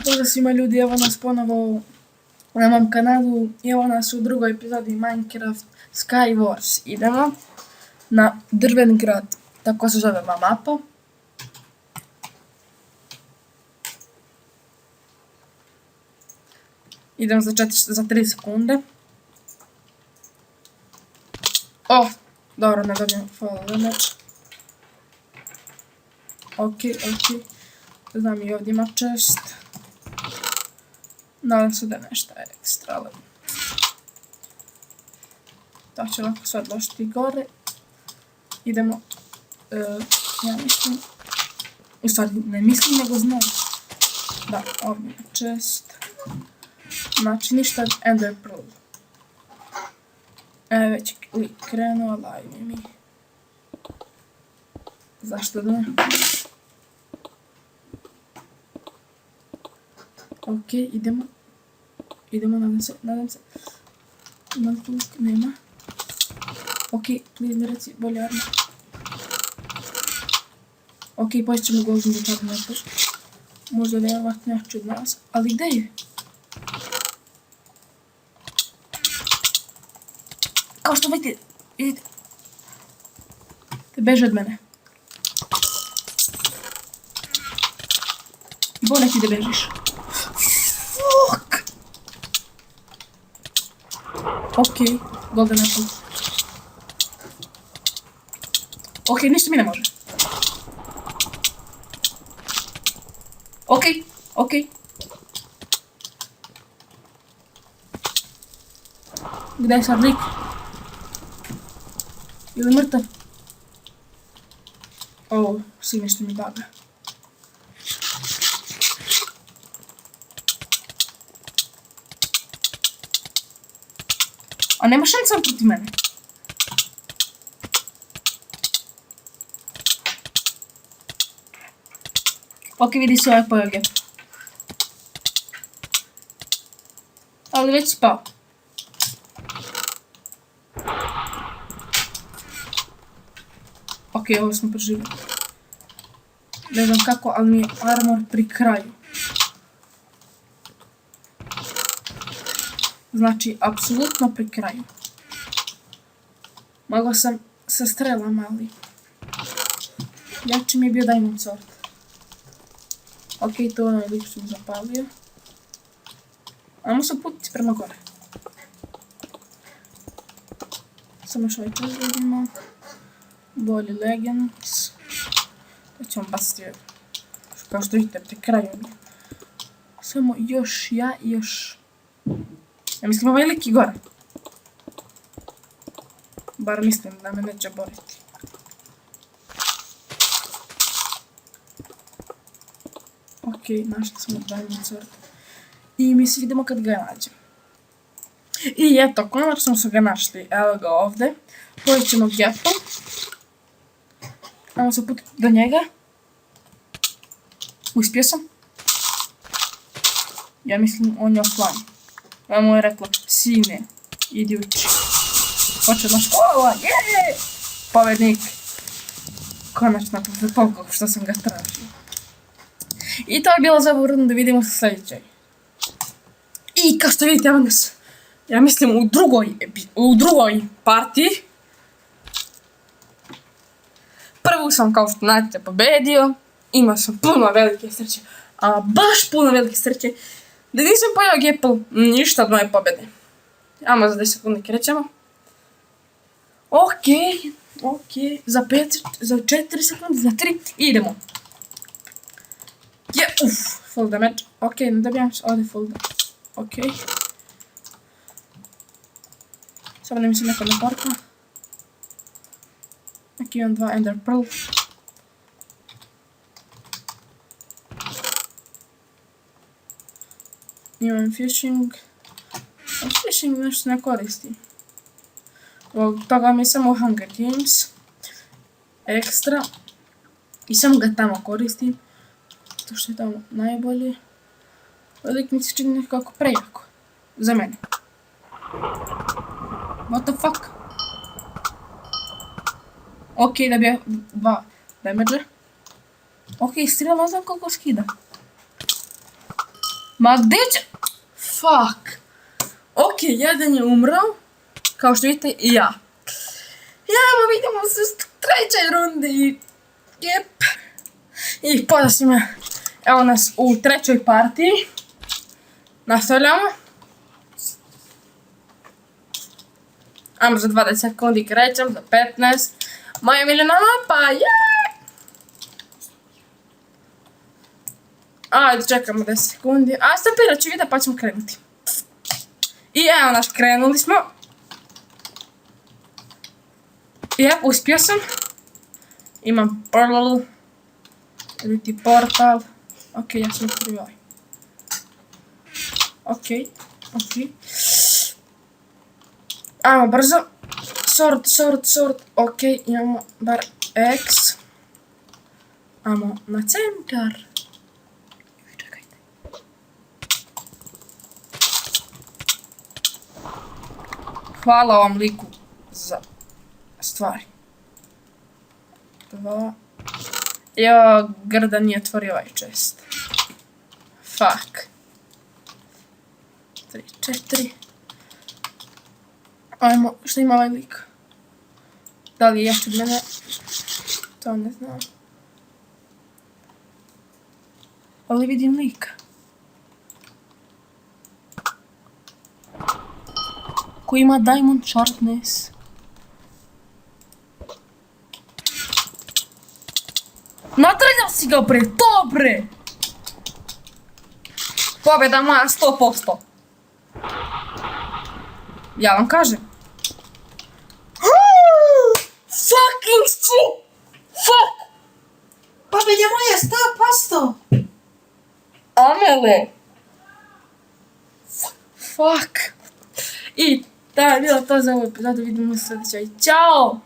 Pozdrav svima ljudi, evo nas ponovo na mom kanalu i evo nas u drugoj epizodi Minecraft Skywars. Idemo na Drveni grad, tako se zove mapa. Idem za 3 sekunde. Dobro, ne dobijem fall damage. Ok. Znam i ovdje ima chest. Nadam se da je nešto ekstra, ali... To će ovako sve odložiti gore. Idemo... ja mislim... U stvari, ne mislim, nego znam. Da, ovdje ima chest. Znači, ništa od Ender Pearl. Već lik krenuo, live mi. Zašto da ne? Ok, idemo. Nadam se. Ima li tu luk? Nema. Ok, please ne reci, bolje arma. Ok, poći ćemo golden do čak nešto. Možda da je ovak nešto od nas, ali gdje je? Kao što vidite. Te beže od mene. Bolje ti da bežiš. Fuck! Ok, golden apple. Ok, ništa mi ne može. Ok. Gdje je sad lik? Ili mrtav? Svi nešto mi baga. A nema šansa protiv mene. Ok, vidi se ovaj pojog je. Ali već spao. Ok, ovo smo preživjeli. Ne znam kako, ali mi je armor pri kraju. Znači, apsolutno pri kraju. Mogao sam sa strelama, ali... jači mi je bio diamond sword. Ok, to je onaj lik što mi zapalio. Ajmo se uputiti prema gore. Samo što ovaj čas vidimo. Bolji leggings. To ćemo baciti kao što vidite pri kraju. Samo još ja mislim ovaj lik i gore. Bar mislim da me neće boriti. Ok, našli smo diamond sword. I mi se vidimo kad ga nađem. I eto, konačno su ga našli. Evo ga ovdje. Pojet ćemo geto. Ajmo se uputiti do njega. Uspio sam. Ja mislim on je offline. Ona mu je rekla, sine, idi uči. Početna škola, jeee! Pobednik. Konačno, posle toliko što sam ga tražio. I to je bilo za ovu rundu, vidimo se sljedećoj. I kao što vidite, evo nas, ja mislim u drugoj partiji. Prvu sam, kao što znate, pobedio. Imao sam puno velike sreće, a baš puno velike sreće. Da nisam pojao Apple, ništa od moje pobjede. Ajmo za 10 sekundi krećemo. Ok. Za 4 sekundi, za 3, idemo. Full damage. Ok, ne dobijam se ovdje full damage. Ok. Samo da mi se neko ne porka. Ok, imam 2 Ender Pearl. Imam fishing. Fishing nešto ne koristi. Od toga mi je samo Hunger Games. Ekstra. I samo ga tamo koristim. To što je tamo najbolje. Lik mi se čini nekako prejako. Za mene. What the fuck? Ok, da bi 2 damage. Ok, strela ne znam koliko skida. Ma gdje će... Fuck. Ok, jedan je umrao. Kao što vidite i ja. Vidimo se u trećoj rundi. Jep. I pozdrav svima. Evo nas u trećoj partiji. Nastavljamo. Ajmo za 20 sekundi krećem, za 15. Moja miljena mapa, Ajde, čekamo 10 sekundi. A, stopirat ću video pa ćemo krenuti. I evo nas, krenuli smo. Jep, uspio sam. Imam portal. Vidite portal. Ok, ja sam otvorio ovaj. Ok. Ajmo brzo. Sword. Ok, imamo bar X. Ajmo na centar. Čekajte. Hvala ovom liku za stvari. 2. Jo, Grda nije otvorio ovaj chest. Fuck. 3, 4. Ajmo, što ima ovaj lik? Da li je jači od mene? To ne znam. Ali vidim lika. Koji ima diamond sharpness. Natrljao si ga bre, to bre! Pobjeda moja 100%. Ja vam kažem. Fucking shit! Fuck! Pobjeda moja 100%. Amele! Fuck! I da je bilo to za ovu epizodu, vidimo se sljedećoj. Ćao!